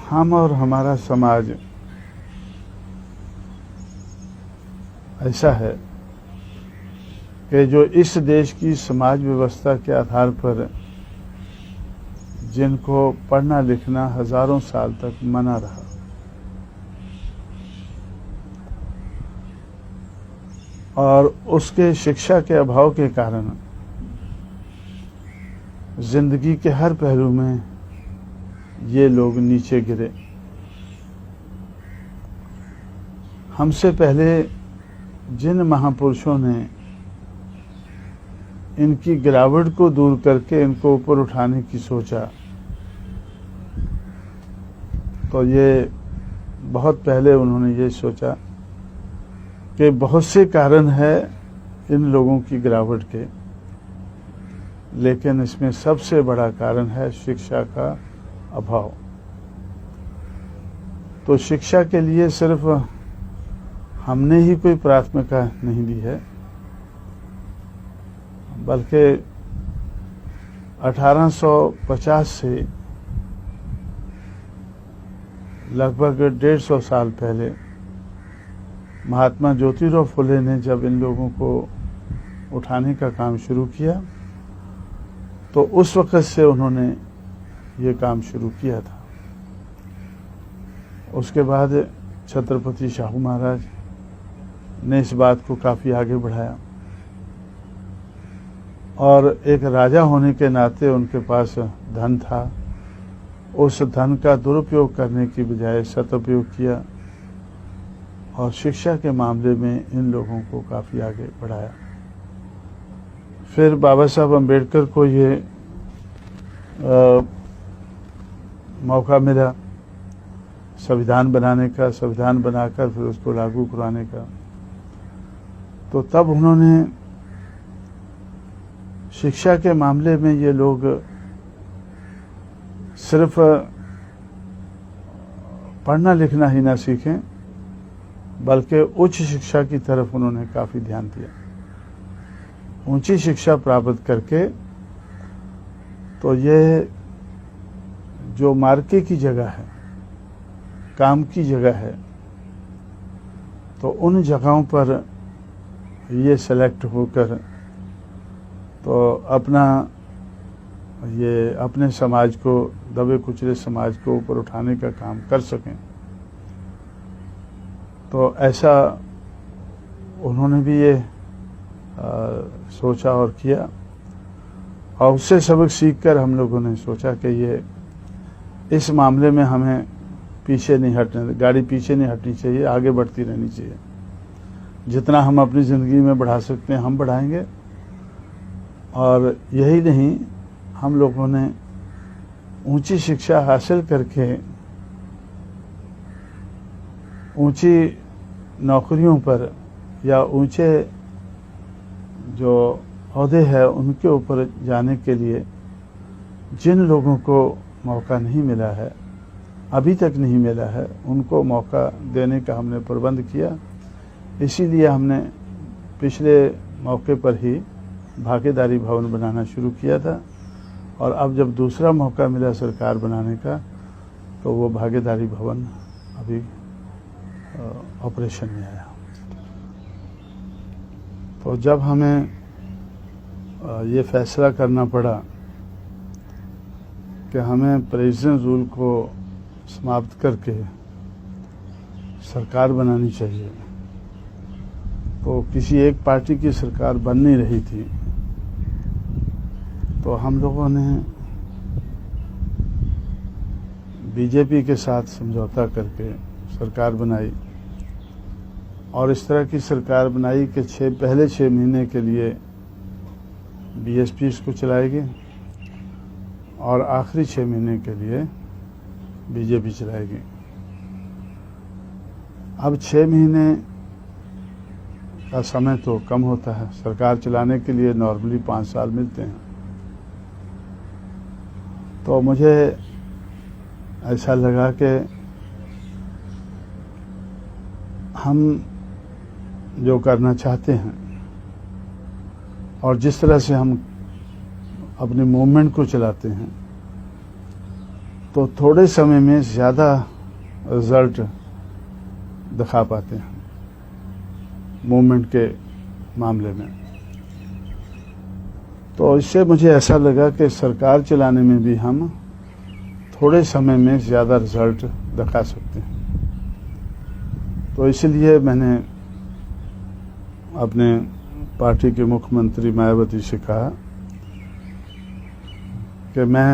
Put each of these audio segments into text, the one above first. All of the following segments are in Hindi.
हम और हमारा समाज ऐसा है कि जो इस देश की समाज व्यवस्था के आधार पर जिनको पढ़ना लिखना हजारों साल तक मना रहा, और उसके शिक्षा के अभाव के कारण जिंदगी के हर पहलू में ये लोग नीचे गिरे। हमसे पहले जिन महापुरुषों ने इनकी गिरावट को दूर करके इनको ऊपर उठाने की सोचा, तो ये बहुत पहले उन्होंने ये सोचा कि बहुत से कारण है इन लोगों की गिरावट के, लेकिन इसमें सबसे बड़ा कारण है शिक्षा का अभाव। तो शिक्षा के लिए सिर्फ हमने ही कोई प्राथमिकता नहीं दी है, बल्कि 1850 से लगभग 150 साल पहले महात्मा ज्योतिराव फुले ने जब इन लोगों को उठाने का काम शुरू किया, तो उस वक़्त से उन्होंने ये काम शुरू किया था। उसके बाद छत्रपति शाहू महाराज ने इस बात को काफ़ी आगे बढ़ाया, और एक राजा होने के नाते उनके पास धन था। उस धन का दुरुपयोग करने की बजाय सदुपयोग किया और शिक्षा के मामले में इन लोगों को काफ़ी आगे बढ़ाया। फिर बाबा साहब अम्बेडकर को ये मौका मिला संविधान बनाने का, संविधान बनाकर फिर उसको लागू कराने का। तो तब उन्होंने शिक्षा के मामले में ये लोग सिर्फ पढ़ना लिखना ही ना सीखें, बल्कि उच्च शिक्षा की तरफ उन्होंने काफ़ी ध्यान दिया। ऊंची शिक्षा प्राप्त करके तो ये जो मार्के की जगह है, काम की जगह है, तो उन जगहों पर ये सेलेक्ट होकर तो अपने समाज को, दबे कुचले समाज को ऊपर उठाने का काम कर सकें। तो ऐसा उन्होंने भी ये सोचा और किया, और उससे सबक सीखकर हम लोगों ने सोचा कि ये इस मामले में हमें पीछे नहीं हटने, गाड़ी पीछे नहीं हटनी चाहिए, आगे बढ़ती रहनी चाहिए। जितना हम अपनी ज़िंदगी में बढ़ा सकते हैं हम बढ़ाएंगे। और यही नहीं, हम लोगों ने ऊंची शिक्षा हासिल करके ऊंची नौकरियों पर या ऊंचे जो ओहदे हैं उनके ऊपर जाने के लिए जिन लोगों को मौका नहीं मिला है, अभी तक नहीं मिला है, उनको मौका देने का हमने प्रबंध किया। इसीलिए हमने पिछले मौके पर ही भागीदारी भवन बनाना शुरू किया था, और अब जब दूसरा मौका मिला सरकार बनाने का, तो वो भागीदारी भवन अभी ऑपरेशन में आया। तो जब हमें ये फैसला करना पड़ा कि हमें प्रेसिडेंट रूल को समाप्त करके सरकार बनानी चाहिए, तो किसी एक पार्टी की सरकार बन नहीं रही थी, तो हम लोगों ने बीजेपी के साथ समझौता करके सरकार बनाई, और इस तरह की सरकार बनाई कि पहले 6 महीने के लिए बीएसपी इसको चलाएगी और आखिरी 6 महीने के लिए बीजेपी चलाएगी। अब 6 महीने का समय तो कम होता है, सरकार चलाने के लिए नॉर्मली 5 साल मिलते हैं। तो मुझे ऐसा लगा कि हम जो करना चाहते हैं और जिस तरह से हम अपने मूवमेंट को चलाते हैं, तो थोड़े समय में ज़्यादा रिजल्ट दिखा पाते हैं मूवमेंट के मामले में। तो इससे मुझे ऐसा लगा कि सरकार चलाने में भी हम थोड़े समय में ज़्यादा रिजल्ट दिखा सकते हैं। तो इसलिए मैंने अपने पार्टी के मुख्यमंत्री मायावती से कहा कि मैं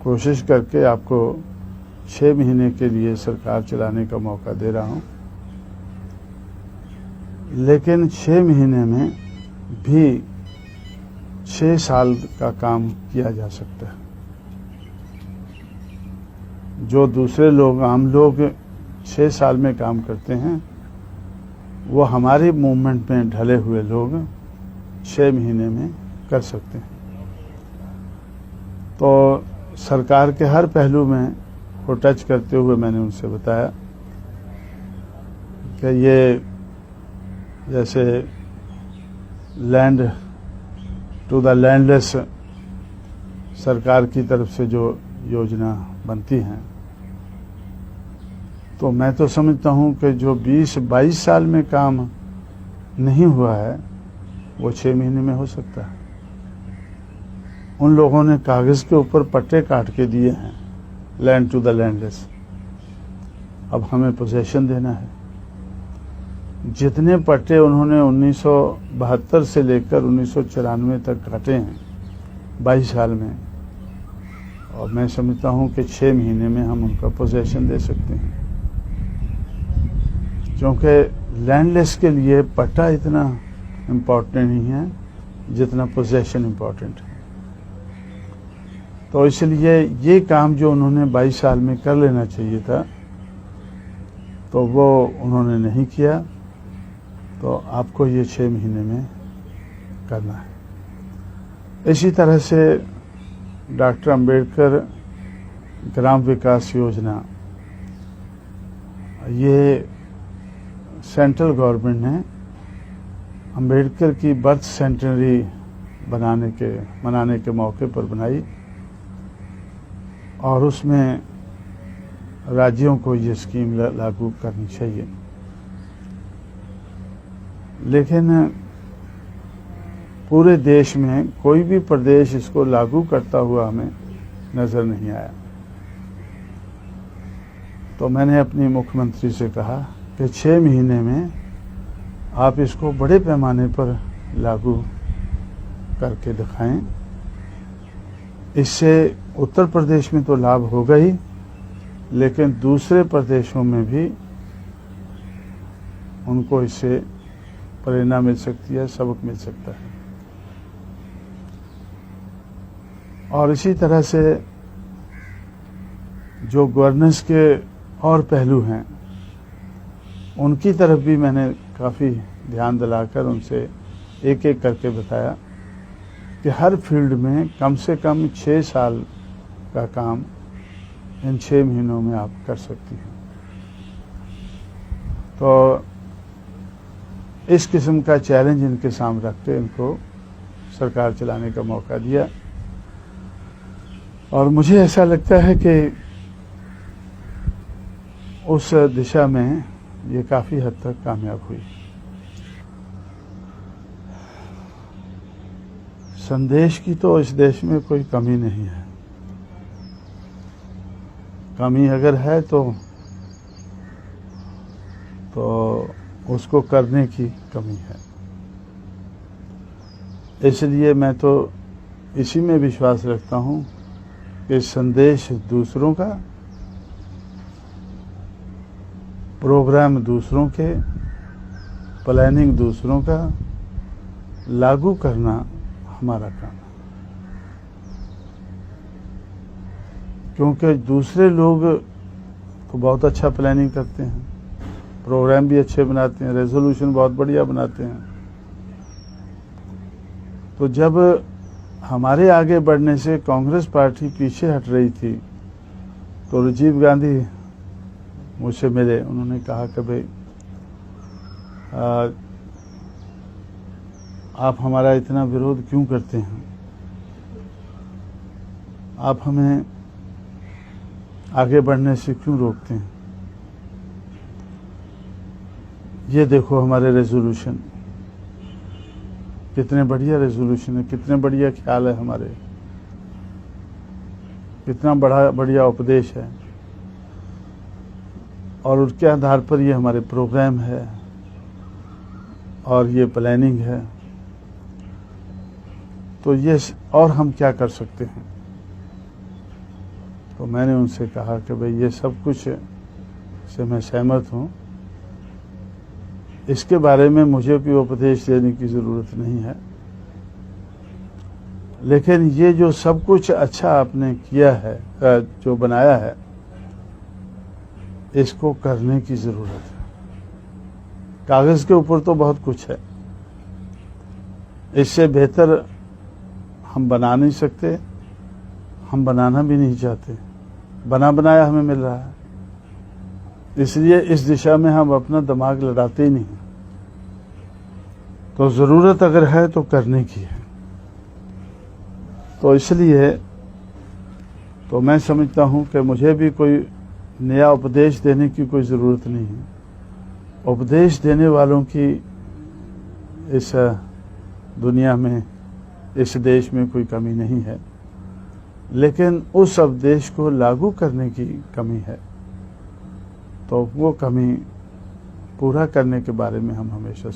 कोशिश करके आपको 6 महीने के लिए सरकार चलाने का मौका दे रहा हूं, लेकिन 6 महीने में भी 6 साल का काम किया जा सकता है। जो दूसरे लोग, आम लोग 6 साल में काम करते हैं, वो हमारे मूवमेंट में ढले हुए लोग 6 महीने में कर सकते हैं। तो सरकार के हर पहलू में को टच करते हुए मैंने उनसे बताया कि ये जैसे लैंड टू द लैंडलेस सरकार की तरफ से जो योजना बनती हैं, तो मैं तो समझता हूं कि जो 20-22 साल में काम नहीं हुआ है वो 6 महीने में हो सकता है। उन लोगों ने कागज के ऊपर पट्टे काट के दिए हैं, लैंड टू द लैंडलेस। अब हमें पोजेशन देना है। जितने पट्टे उन्होंने 1972 से लेकर 1994 तक काटे हैं 22 साल में, और मैं समझता हूं कि 6 महीने में हम उनका पोजेशन दे सकते हैं, क्योंकि लैंडलेस के लिए पट्टा इतना इम्पोर्टेंट नहीं है जितना पोजेशन इम्पोर्टेंट है। तो इसलिए ये काम जो उन्होंने 22 साल में कर लेना चाहिए था, तो वो उन्होंने नहीं किया। तो आपको ये 6 महीने में करना है। इसी तरह से डॉक्टर अंबेडकर ग्राम विकास योजना, ये सेंट्रल गवर्नमेंट ने अंबेडकर की बर्थ सेंटेनरी मनाने के मौके पर बनाई, और उसमें राज्यों को ये स्कीम लागू करनी चाहिए। लेकिन पूरे देश में कोई भी प्रदेश इसको लागू करता हुआ हमें नजर नहीं आया। तो मैंने अपने मुख्यमंत्री से कहा कि 6 महीने में आप इसको बड़े पैमाने पर लागू करके दिखाएं। इससे उत्तर प्रदेश में तो लाभ होगा ही, लेकिन दूसरे प्रदेशों में भी उनको इससे प्रेरणा मिल सकती है, सबक मिल सकता है। और इसी तरह से जो गवर्नेंस के और पहलू हैं, उनकी तरफ भी मैंने काफ़ी ध्यान दिलाकर उनसे एक एक करके बताया कि हर फील्ड में कम से कम 6 साल का काम इन 6 महीनों में आप कर सकती हैं। तो इस किस्म का चैलेंज इनके सामने रख के इनको सरकार चलाने का मौका दिया, और मुझे ऐसा लगता है कि उस दिशा में ये काफ़ी हद तक कामयाब हुई। संदेश की तो इस देश में कोई कमी नहीं है। कमी अगर है तो उसको करने की कमी है। इसलिए मैं तो इसी में विश्वास रखता हूं कि संदेश दूसरों का, प्रोग्राम दूसरों के, प्लानिंग दूसरों का, लागू करना हमारा काम है। क्योंकि दूसरे लोग तो बहुत अच्छा प्लानिंग करते हैं, प्रोग्राम भी अच्छे बनाते हैं, रेजोल्यूशन बहुत बढ़िया बनाते हैं। तो जब हमारे आगे बढ़ने से कांग्रेस पार्टी पीछे हट रही थी, तो राजीव गांधी मुझसे मिले। उन्होंने कहा कि भाई आप हमारा इतना विरोध क्यों करते हैं? आप हमें आगे बढ़ने से क्यों रोकते हैं। ये देखो हमारे रेजोल्यूशन, कितने बढ़िया रेजोल्यूशन है, कितने बढ़िया ख्याल है हमारे, कितना बढ़िया उपदेश है, और उसके आधार पर ये हमारे प्रोग्राम है और ये प्लानिंग है। तो ये और हम क्या कर सकते हैं। तो मैंने उनसे कहा कि भाई ये सब कुछ से मैं सहमत हूँ, इसके बारे में मुझे कोई उपदेश देने की ज़रूरत नहीं है, लेकिन ये जो सब कुछ अच्छा आपने किया है, जो बनाया है, इसको करने की ज़रूरत है। कागज़ के ऊपर तो बहुत कुछ है, इससे बेहतर हम बना नहीं सकते, हम बनाना भी नहीं चाहते, बना बनाया हमें मिल रहा है, इसलिए इस दिशा में हम अपना दिमाग लड़ाते ही नहीं। तो ज़रूरत अगर है तो करने की है। तो इसलिए तो मैं समझता हूँ कि मुझे भी कोई नया उपदेश देने की कोई ज़रूरत नहीं है। उपदेश देने वालों की इस दुनिया में, इस देश में कोई कमी नहीं है, लेकिन उस उपदेश को लागू करने की कमी है। तो वो कमी पूरा करने के बारे में हम हमेशा